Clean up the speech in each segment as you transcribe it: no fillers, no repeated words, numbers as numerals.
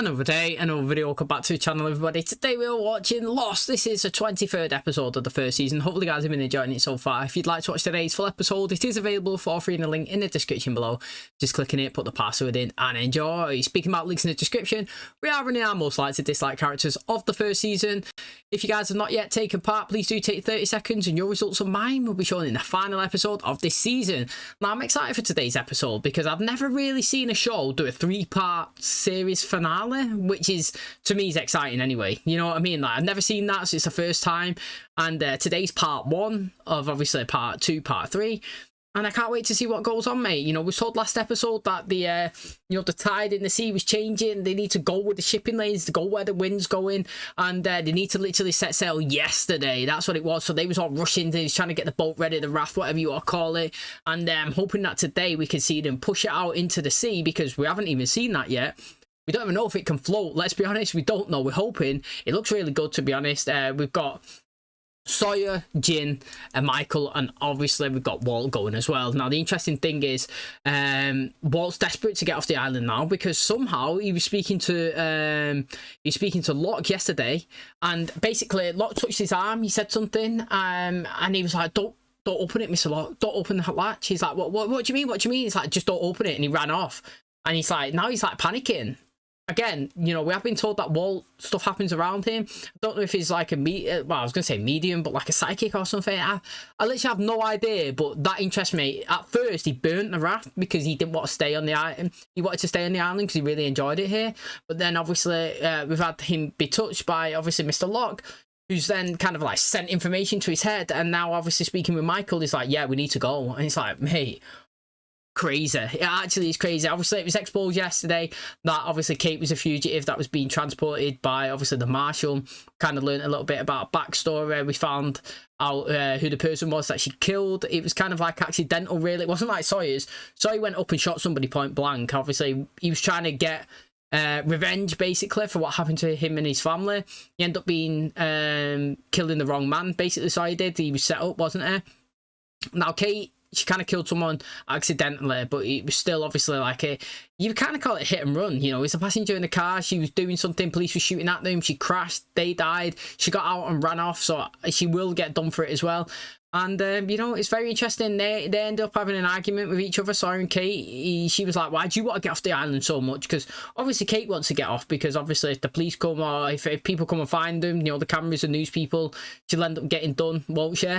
Another day, another video. Welcome back to the channel, everybody. Today we are watching Lost. This is the 23rd episode of the first season. Hopefully you guys have been enjoying it so far. If you'd like to watch today's full episode, it is available for free in the link in the description below. Just click on it, put the password in and enjoy. Speaking about links in the description, we are running our most liked to dislike characters of the first season. If you guys have not yet taken part, please do take 30 seconds and your results of mine will be shown in the final episode of this season. Now I'm excited for today's episode because I've never really seen a show do a 3-part series finale, which is, to me, is exciting anyway. You know what I mean? Like, I've never seen that, so it's the first time. And today's part 1 of obviously part 2, part 3. And I can't wait to see what goes on, mate. You know, we saw last episode that the the tide in the sea was changing. They need to go with the shipping lanes to go where the wind's going, and they need to literally set sail yesterday. That's what it was. So they was all rushing. They was trying to get the boat ready, the raft, whatever you want to call it. And I'm hoping that today we can see them push it out into the sea because we haven't even seen that yet. We don't even know if it can float. Let's be honest, we don't know. We're hoping. It looks really good, to be honest. We've got Sawyer, Jin, and Michael, and obviously we've got Walt going as well. Now the interesting thing is Walt's desperate to get off the island now because somehow he was speaking to Locke yesterday, and basically Locke touched his arm. He said something and he was like, don't open it, Mr. Locke, don't open the latch. He's like, what do you mean, what do you mean? He's like, just don't open it. And he ran off, and he's like, now he's like panicking. Again, you know, we have been told that Walt stuff happens around him. I don't know if he's like a well, I was going to say medium, but like a psychic or something. I literally have no idea, but that interests me. At first, he burnt the raft because he didn't want to stay on the island. He wanted to stay on the island because he really enjoyed it here. But then, obviously, we've had him be touched by, obviously, Mr. Locke, who's then kind of like sent information to his head. And now, obviously, speaking with Michael, he's like, yeah, we need to go. And he's like, mate, crazy. It actually is crazy. Obviously it was exposed yesterday that obviously Kate was a fugitive that was being transported by obviously the marshal. Kind of learned a little bit about backstory. We found out who the person was that she killed. It was kind of like accidental, really. It wasn't like Sawyer's. Sawyer went up and shot somebody point blank. Obviously he was trying to get revenge basically for what happened to him and his family. He ended up being killing the wrong man, basically. Sawyer did. He was set up, wasn't he? Now Kate, she kind of killed someone accidentally, but it was still obviously like you kind of call it hit and run. You know, it's a passenger in the car. She was doing something. Police were shooting at them. She crashed. They died. She got out and ran off. So she will get done for it as well. And, you know, it's very interesting. They end up having an argument with each other, Sawyer and Kate. She was like, why do you want to get off the island so much? Because obviously Kate wants to get off because obviously if the police come or if people come and find them, you know, the cameras and news people, she'll end up getting done, won't she?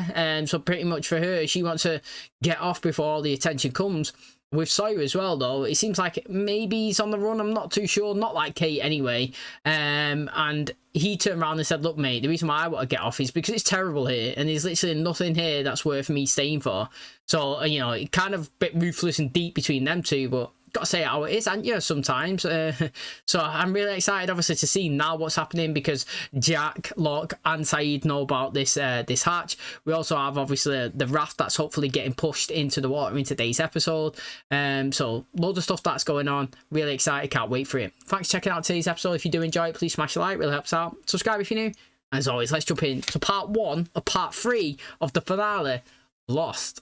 So pretty much for her, she wants to get off before all the attention comes. With Sawyer as well, though, it seems like maybe he's on the run. I'm not too sure. Not like Kate anyway. And he turned around and said, look, mate, the reason why I want to get off is because it's terrible here. And there's literally nothing here that's worth me staying for. So, you know, it kind of a bit ruthless and deep between them two. But got to say it how it is, aren't you, sometimes? So I'm really excited, obviously, to see now what's happening because Jack, Locke and Saeed know about this this hatch. We also have, obviously, the raft that's hopefully getting pushed into the water in today's episode. So loads of stuff that's going on. Really excited. Can't wait for it. Thanks for checking out today's episode. If you do enjoy it, please smash a like. Really helps out. Subscribe if you're new. And as always, let's jump in to part 1 or part 3 of the finale, Lost.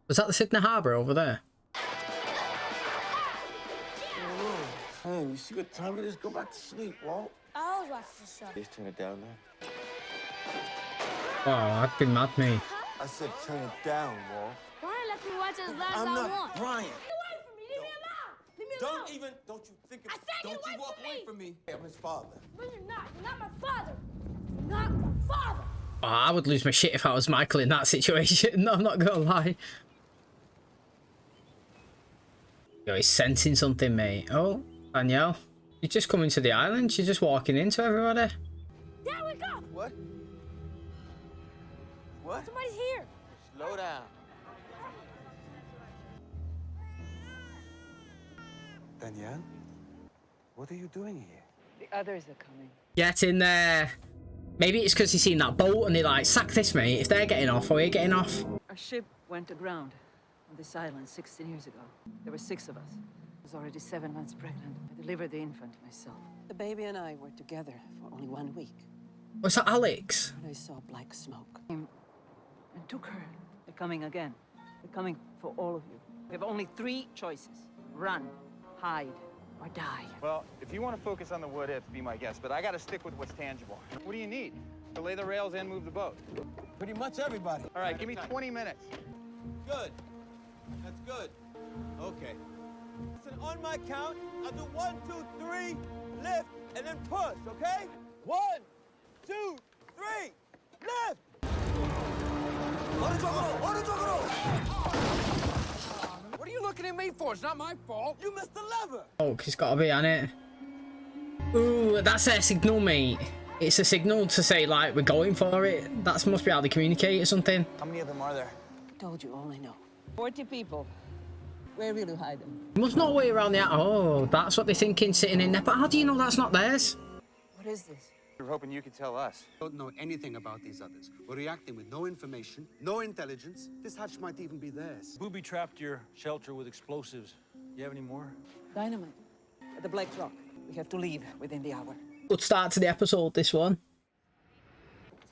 Was that the Sydney Harbour over there? Hey, you see what time it is? Go back to sleep, Walt. I always watch the show. Please turn it down now. Oh, I'd be mad, me. I said turn it down, Walt. Brian let me watch as loud as I'm I not want. Brian. Get away from me! Leave me alone! Leave me alone! Don't you think I said don't get you away walk from away me. from me. I'm his father. No, you're not. You're not my father. You're not my father. Oh, I would lose my shit if I was Michael in that situation. No, I'm not gonna lie. Yo, he's sensing something, mate. Oh, Danielle. You're just coming to the island. She's just walking into everybody. There we go. What? What? Somebody's here. Slow down. Danielle? What are you doing here? The others are coming. Get in there. Maybe it's because he's seen that boat and they're like, sack this, mate. If they're getting off, we're getting off. Our ship went aground on this island 16 years ago. There were 6 of us. I was already 7 months pregnant. I delivered the infant myself. The baby and I were together for only 1 week. Was that Alex? I saw black smoke. And took her. They're coming again. They're coming for all of you. We have only 3 choices. Run, hide, or die. Well, if you want to focus on the what ifs, be my guest, but I got to stick with what's tangible. What do you need? To lay the rails and move the boat? Pretty much everybody. All right, give me 20 minutes. Good. That's good. Okay. Listen, on my count, I'll do 1, 2, 3, lift, and then push, okay? 1, 2, 3, lift! What are you looking at me for? It's not my fault. You missed the lever! Oh, he's got to be on it. Ooh, that's a signal, mate. It's a signal to say, like, we're going for it. That must be how they communicate or something. How many of them are there? Told you all I know. 40 people. Where will you hide them? You must know a way around the... Oh, that's what they're thinking, sitting in there. But how do you know that's not theirs? What is this? We were hoping you could tell us. Don't know anything about these others. We're reacting with no information, no intelligence. This hatch might even be theirs. Booby trapped your shelter with explosives. You have any more? Dynamite. At the Black Rock. We have to leave within the hour. Good start to the episode, this one.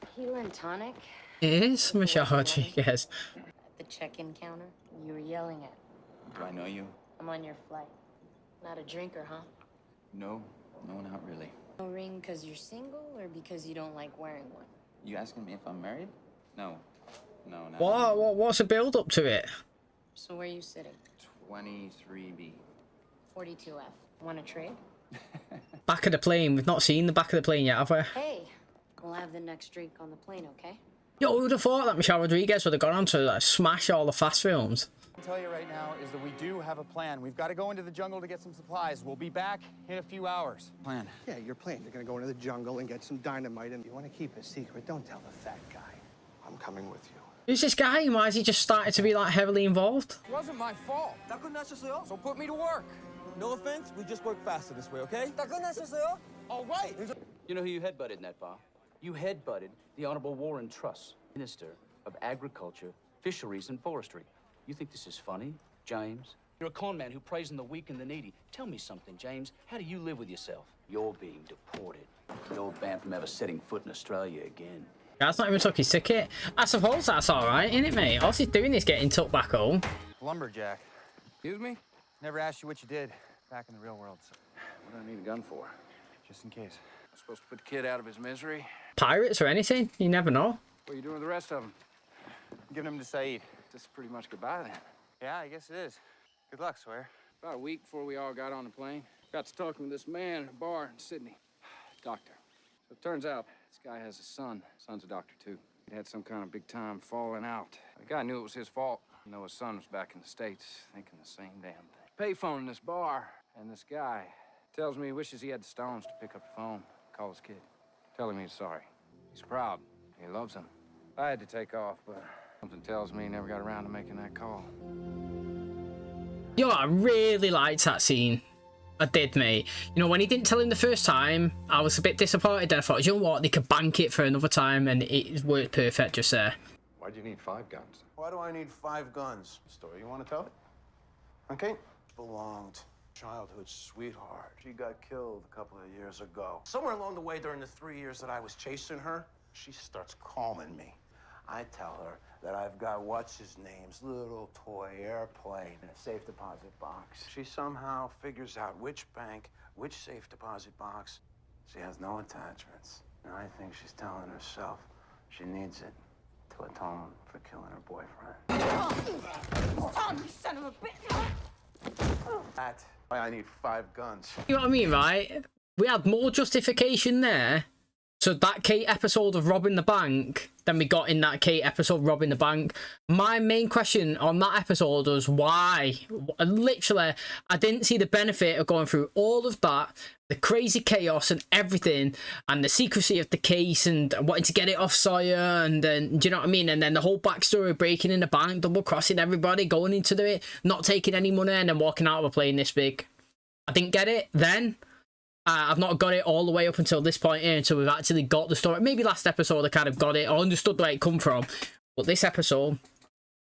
Tequila and tonic? It is, Michelle Rodriguez. At the check-in counter, you were yelling at me. Do I know you? I'm on your flight. Not a drinker, huh? No, not really. No ring because you're single or because you don't like wearing one? You asking me if I'm married? No. No, not What's the build up to it? So where are you sitting? 23B. 42F. Want to trade? Back of the plane. We've not seen the back of the plane yet, have we? Hey, we'll have the next drink on the plane, okay? Yo, who would have thought that Michelle Rodriguez would have gone on to like, smash all the fast films? What I can tell you right now is that we do have a plan. We've got to go into the jungle to get some supplies. We'll be back in a few hours. Plan. Yeah, your plan. You're gonna go into the jungle and get some dynamite, and you want to keep a secret. Don't tell the fat guy. I'm coming with you. Who's this guy? And why has he just started to be like heavily involved? It wasn't my fault. So put me to work. No offense, we just work faster this way, okay? All right. You know who you headbutted in that bar? You headbutted the Honorable Warren Truss, Minister of Agriculture, Fisheries, and Forestry. You think this is funny, James? You're a con man who preys on the weak and the needy. Tell me something, James. How do you live with yourself? You're being deported. The old banned from ever setting foot in Australia again. That's not even took his ticket. I suppose that's alright, isn't it, mate? All he's doing is getting tucked back home. Lumberjack. Excuse me? Never asked you what you did back in the real world. So What do I need a gun for? just in case. I'm supposed to put the kid out of his misery. Pirates or anything? You never know. What are you doing with the rest of them? Giving him to Saeed. This is pretty much goodbye then. Yeah, I guess it is. Good luck, Sawyer. About a week before we all got on the plane, got to talking with this man in a bar in Sydney. Doctor. So it turns out this guy has a son. Son's a doctor too. He had some kind of big time falling out. The guy knew it was his fault. You know, his son was back in the States thinking the same damn thing. Payphone in this bar, and this guy tells me he wishes he had the stones to pick up the phone, call his kid. Tell him he's sorry. He's proud. He loves him. I had to take off, but something tells me he never got around to making that call. Yo, I really liked that scene. I did, mate. You know, when he didn't tell him the first time, I was a bit disappointed. I thought, you know what, they could bank it for another time, and it worked perfect just there. Why do you need 5 guns? Why do I need 5 guns? Story, you want to tell it? Okay. Belonged. Childhood sweetheart. She got killed a couple of years ago. Somewhere along the way during the 3 years that I was chasing her, she starts calling me. I tell her that I've got what's-his-name's little toy airplane in a safe deposit box. She somehow figures out which bank, which safe deposit box. She has no attachments. And I think she's telling herself she needs it to atone for killing her boyfriend. Tom, you son of a bitch! That's why I need 5 guns. You know what I mean, right? We had more justification there. So that Kate episode of robbing the bank than we got in that Kate episode robbing the bank. My main question on that episode was why? Literally, I didn't see the benefit of going through all of that, the crazy chaos and everything, and the secrecy of the case and wanting to get it off Sawyer, and then, do you know what I mean? And then the whole backstory of breaking in the bank, double crossing everybody, going into it, not taking any money, and then walking out of a plane this big. I didn't get it then. I've not got it all the way up until this point here, until we've actually got the story. Maybe last episode I kind of got it or understood where it come from. But this episode,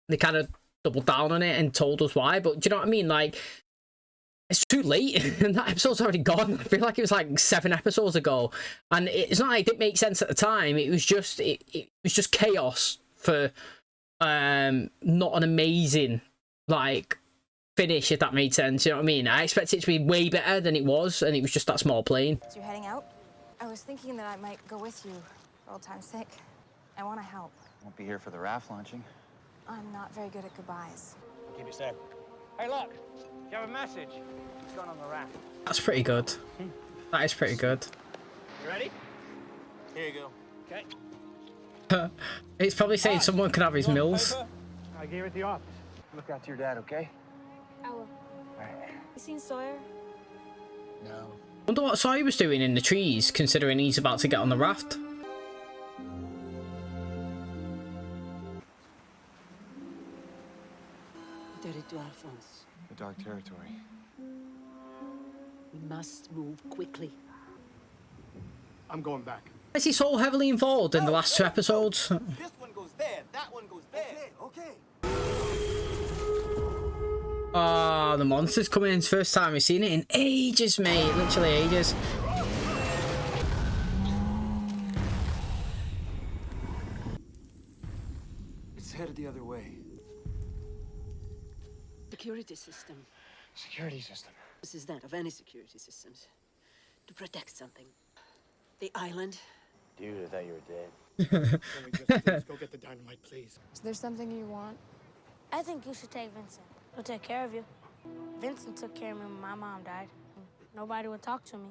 they kind of doubled down on it and told us why. But do you know what I mean? Like, it's too late. And that episode's already gone. I feel like it was like 7 episodes ago, and it's not like it didn't make sense at the time. It was just it was just chaos for not an amazing like finish, if that made sense. You know what I mean? I expected it to be way better than it was, and it was just that small plane. So you're heading out? I was thinking that I might go with you for old time's sake. I want to help. Won't be here for the RAFT launching. I'm not very good at goodbyes. Keep it safe. Hey, look! You have a message. What's going on the RAFT? That's pretty good. That is pretty good. You ready? Here you go. Okay. It's probably saying someone can have his mills. I gave it the office. Look after your dad, okay? I will. All right. You seen Sawyer? No. Wonder what Sawyer was doing in the trees, considering he's about to get on the raft. Territoire France. The Dark Territory. We must move quickly. I'm going back. Is he so heavily involved in the last 2 episodes? This one goes there. That one goes there. Okay. Ah, the monster's coming in. First time we've seen it in ages, mate. Literally ages. It's headed the other way. Security system. Security system. This is that of any security systems. To protect something. The island. Dude, I thought you were dead. Can we just please go get the dynamite, please? Is there something you want? I think you should take Vincent. He'll take care of you. Vincent took care of me when my mom died. Nobody would talk to me.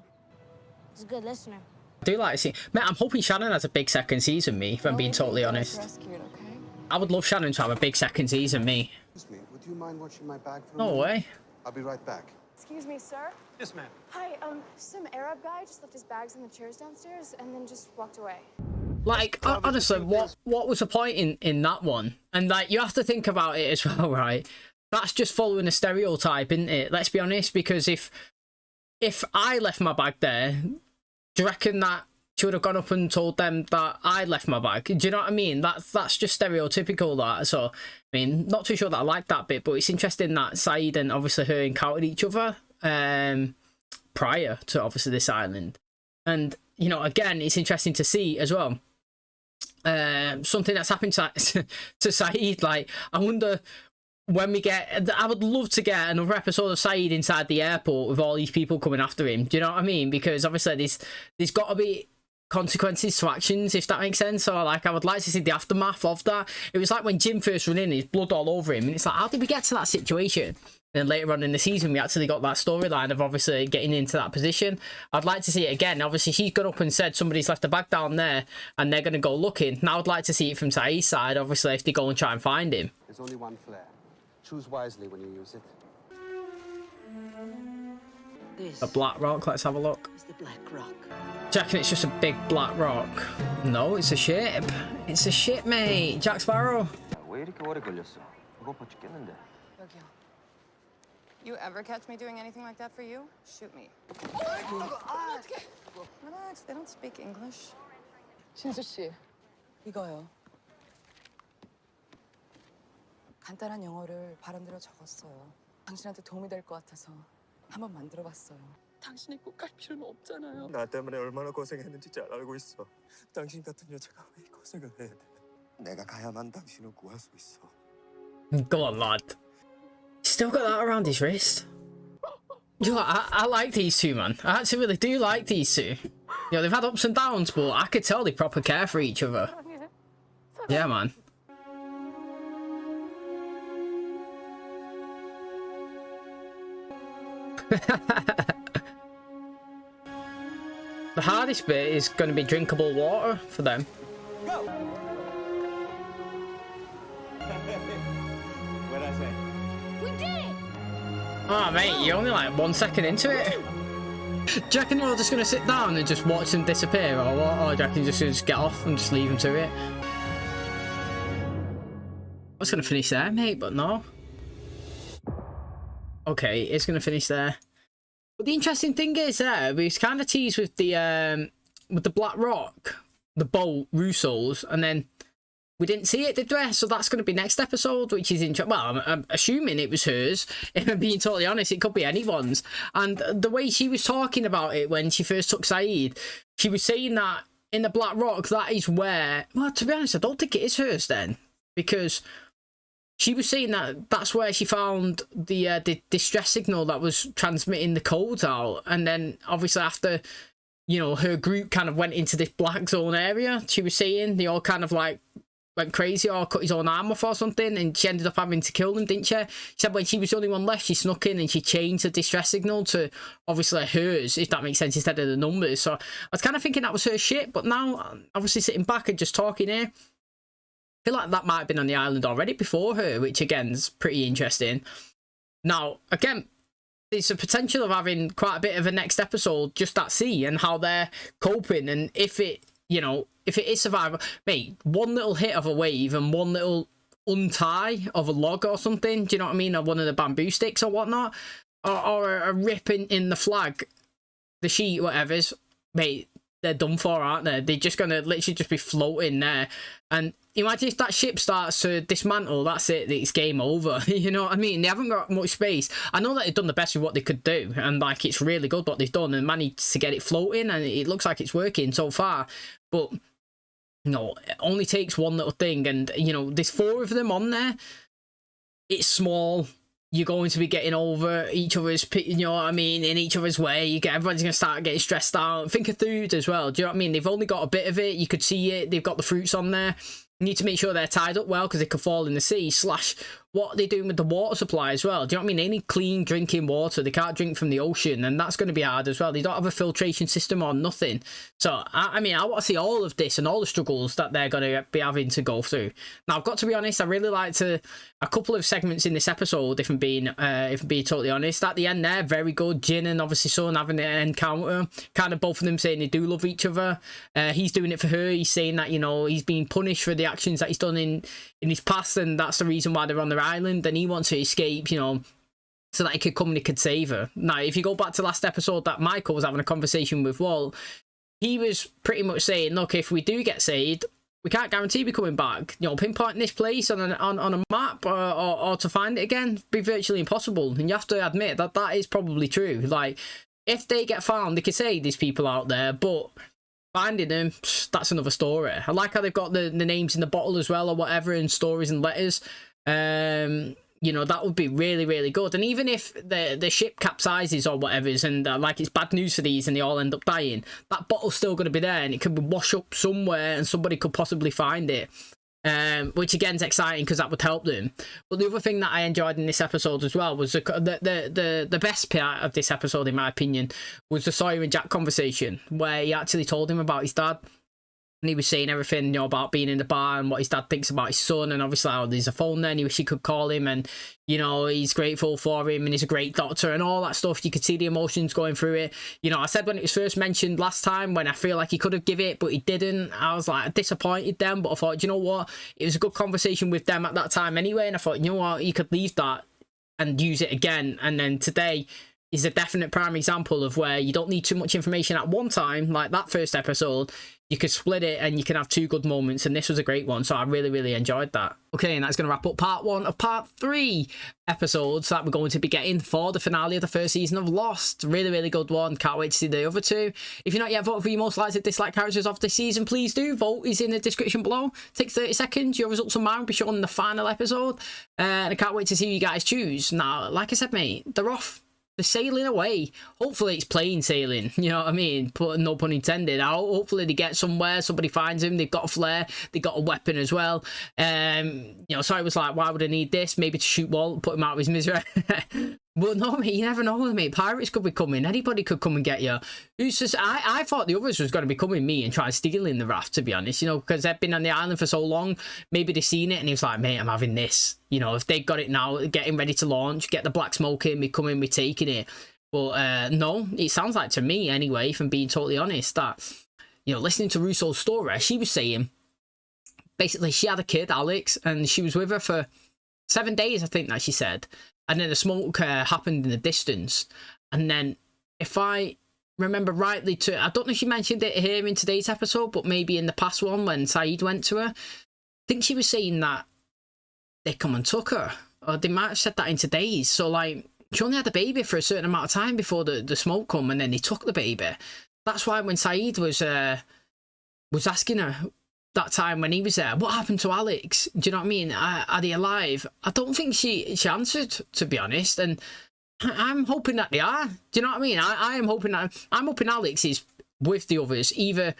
He's a good listener. I do like to see. Mate, I'm hoping Shannon has a big second season, me, if I'm being totally honest. Rescued, okay? I would love Shannon to have a big second season, me. Excuse me, would you mind watching my bag for a No minute? way. I'll be right back. Excuse me, sir. Yes, ma'am. Hi, some Arab guy just left his bags in the chairs downstairs and then just walked away. Like, honestly, what was the point in that one? And, like, you have to think about it as well, right? That's just following a stereotype, isn't it? Let's be honest, because if I left my bag there, do you reckon that she would have gone up and told them that I left my bag? Do you know what I mean? That's just stereotypical, that. So, I mean, not too sure that I like that bit, but it's interesting that Saeed and obviously her encountered each other prior to obviously this island. And, you know, again, it's interesting to see as well. Something that's happened to Saeed. Like, I wonder when we get, I would love to get another episode of Saeed inside the airport with all these people coming after him. Do you know what I mean? Because obviously there's got to be consequences to actions, if that makes sense. So, like, I would like to see the aftermath of that. It was like when Jim first ran in, his blood all over him, and it's like, how did we get to that situation? And later on in the season, we actually got that storyline of obviously getting into that position. I'd like to see it again. Obviously, she's gone up and said somebody's left a bag down there and they're going to go looking. Now, I'd like to see it from Saeed's side, obviously, if they go and try and find him. There's only one flare. Choose wisely when you use it. This A black rock, let's have a look. is the Black Rock. Do you reckon it's just a big black rock? No, it's a ship. It's a ship, mate. Jack Sparrow. 왜 이렇게 오래 걸렸어? 배고파 죽겠는데. 여기요. You ever catch me doing anything like that for you? Shoot me. Relax, they don't speak English. 신수 씨, 이거요. 간단한 영어를 발음대로 적었어요. 당신한테 도움이 될 것 같아서 한번 만들어봤어요. 당신이 꼭 갈 필요는 없잖아요. 나 때문에 얼마나 고생했는지 잘 알고 있어. 당신 같은 여자가 왜 고생을 해야 돼? 내가 가야만 당신을 구할 수 있어. Go on, lad. Still got that around his wrist. You know, I like these two, man. I actually really do like these two. You know, they've had ups and downs, but I could tell they proper care for each other. Yeah, man. The hardest bit is going to be drinkable water for them. What'd I say? We did it! Oh, mate, you're only like 1 second into it. Do you reckon we're all just going to sit down and just watch them disappear, or what? Or do you reckon you're just going to get off and just leave them to it? I was going to finish there, mate, but no. Okay, it's going to finish there. But the interesting thing is we kind of teased with the Black Rock, the boat, Russo's, and then we didn't see it, did we? So that's going to be next episode, which is interesting. Well, I'm assuming it was hers. If I'm being totally honest, it could be anyone's. And the way she was talking about it when she first took Saeed, she was saying that in the Black Rock, that is where... Well, to be honest, I don't think it is hers then. Because she was saying that that's where she found the distress signal that was transmitting the codes out. And then, obviously, after, you know, her group kind of went into this black zone area, she was saying they all kind of, like, went crazy or cut his own arm off or something, and she ended up having to kill them, didn't she? She said when she was the only one left, she snuck in and she changed the distress signal to obviously hers, if that makes sense, instead of the numbers. So I was kind of thinking that was her shit, but now, obviously sitting back and just talking here, I feel like that might have been on the island already before her, which again is pretty interesting. Now, again, there's a potential of having quite a bit of a next episode just at sea and how they're coping, and if it, you know, if it is survival, mate, one little hit of a wave and one little untie of a log or something, do you know what I mean, or one of the bamboo sticks or whatnot, or a rip in the flag, the sheet, whatever's, mate, they're done for, aren't they? They're just gonna literally just be floating there. And imagine if that ship starts to dismantle, that's it, it's game over. You know what I mean? They haven't got much space. I know that they've done the best with what they could do, and like it's really good what they've done and managed to get it floating, and it looks like it's working so far. But you know, it only takes one little thing, and you know, there's 4 of them on there. It's small. You're going to be getting over each other's, you know what I mean, in each other's way. Everybody's going to start getting stressed out. Think of food as well. Do you know what I mean? They've only got a bit of it. You could see it. They've got the fruits on there. You need to make sure they're tied up well because they could fall in the sea. / what they're doing with the water supply as well. Do you know what I mean? They need clean drinking water. They can't drink from the ocean, and that's going to be hard as well. They don't have a filtration system or nothing. So, I mean, I want to see all of this and all the struggles that they're going to be having to go through. Now, I've got to be honest, I really liked a couple of segments in this episode, if I'm being totally honest. At the end there, very good. Jin and obviously Son having an encounter. Kind of both of them saying they do love each other. He's doing it for her. He's saying that, you know, he's being punished for the actions that he's done in his past, and that's the reason why they're on their island, and he wants to escape, you know, so that he could come and he could save her. Now, if you go back to last episode that Michael was having a conversation with Walt, he was pretty much saying, look, if we do get saved, we can't guarantee we're coming back. You know, pinpointing this place on a map or to find it again be virtually impossible. And you have to admit that that is probably true. Like, if they get found, they could say there's people out there, but finding them, that's another story. I like how they've got the names in the bottle as well or whatever, and stories and letters. You know, that would be really, really good. And even if the ship capsizes or whatever, and like it's bad news for these and they all end up dying, that bottle's still going to be there and it could wash up somewhere and somebody could possibly find it. Which again is exciting because that would help them. But the other thing that I enjoyed in this episode as well was the best part of this episode, in my opinion, was the Sawyer and Jack conversation where he actually told him about his dad. And he was saying everything, you know, about being in the bar and what his dad thinks about his son, and obviously how there's a phone there and he wish he could call him, and you know, he's grateful for him and he's a great doctor and all that stuff. You could see the emotions going through it. You know, I said when it was first mentioned last time, when I feel like he could have given it but he didn't, I was like disappointed then, but I thought, you know what, it was a good conversation with them at that time anyway, and I thought, you know what, you could leave that and use it again. And then today is a definite prime example of where you don't need too much information at one time, like that first episode. You could split it and you can have 2 good moments, and this was a great one, so I really, really enjoyed that. Okay, and that's going to wrap up part 1 of part 3 episodes that we're going to be getting for the finale of the first season of Lost. Really, really good one. Can't wait to see the other 2. If you're not yet voted for your most likely to dislike characters of this season, please do. Vote is in the description below. Takes 30 seconds. Your results and mine will be shown in the final episode. And I can't wait to see you guys choose. Now, like I said, mate, they're off. They're sailing away. Hopefully it's plain sailing, you know what I mean? No pun intended. Hopefully they get somewhere, somebody finds him, they've got a flare, they've got a weapon as well. You know, so I was like, why would I need this? Maybe to shoot Walt, put him out of his misery. But no, mate, you never know, mate. Pirates could be coming. Anybody could come and get you. Who's just, I thought the others was going to be coming me and try stealing the raft, to be honest, you know, because they've been on the island for so long. Maybe they've seen it and he was like, mate, I'm having this. You know, if they got it now, getting ready to launch, get the black smoke in, me coming, me taking it. But no, it sounds like to me anyway, if I'm being totally honest, that, you know, listening to Russo's story, she was saying, basically she had a kid, Alex, and she was with her for 7 days, I think that she said. And then the smoke happened in the distance. And then, if I remember rightly, I don't know if she mentioned it here in today's episode, but maybe in the past one when Saeed went to her, think she was saying that they come and took her, or they might have said that in today's. So like, she only had the baby for a certain amount of time before the smoke come, and then they took the baby. That's why when Saeed was asking her that time when he was there, what happened to Alex? Do you know what I mean? Are they alive? I don't think she answered, to be honest, and I'm hoping that they are. Do you know what I mean? I'm hoping Alex is with the others, either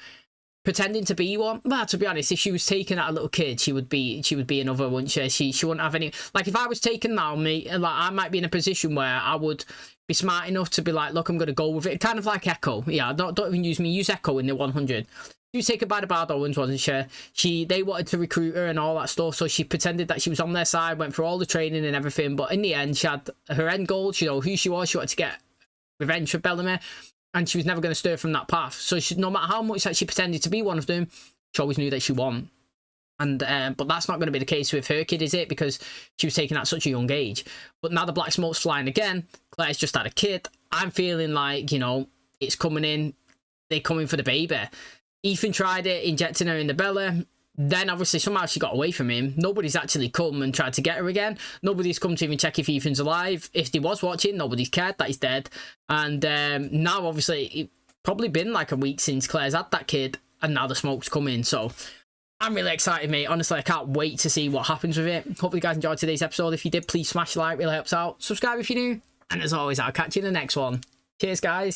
pretending to be one. Well, to be honest, if she was taken at a little kid, she would be another, wouldn't she? She wouldn't have any. Like, if I was taken now, I might be in a position where I would be smart enough to be like, look, I'm going to go with it. Kind of like Echo. Yeah, don't even use me. Use Echo in the 100. She was taken by the Bard Owens, wasn't she? They wanted to recruit her and all that stuff, so she pretended that she was on their side, went through all the training and everything, but in the end, she had her end goal. She know who she was. She wanted to get revenge for Bellamy, and she was never going to stir from that path. So no matter how much that she pretended to be one of them, she always knew that she won. And but that's not going to be the case with her kid, is it? Because she was taken at such a young age. But now the black smoke's flying again. Claire's just had a kid. I'm feeling like, you know, it's coming in. They're coming for the baby. Ethan tried it, injecting her in the belly. Then obviously somehow she got away from him. Nobody's actually come and tried to get her again. Nobody's come to even check if Ethan's alive. If they was watching, nobody's cared that he's dead. And now obviously it's probably been like a week since Claire's had that kid, and now the smoke's coming. So I'm really excited, mate. Honestly, I can't wait to see what happens with it. Hopefully you guys enjoyed today's episode. If you did, please smash the like, really helps out. Subscribe if you're new. And as always, I'll catch you in the next one. Cheers, guys.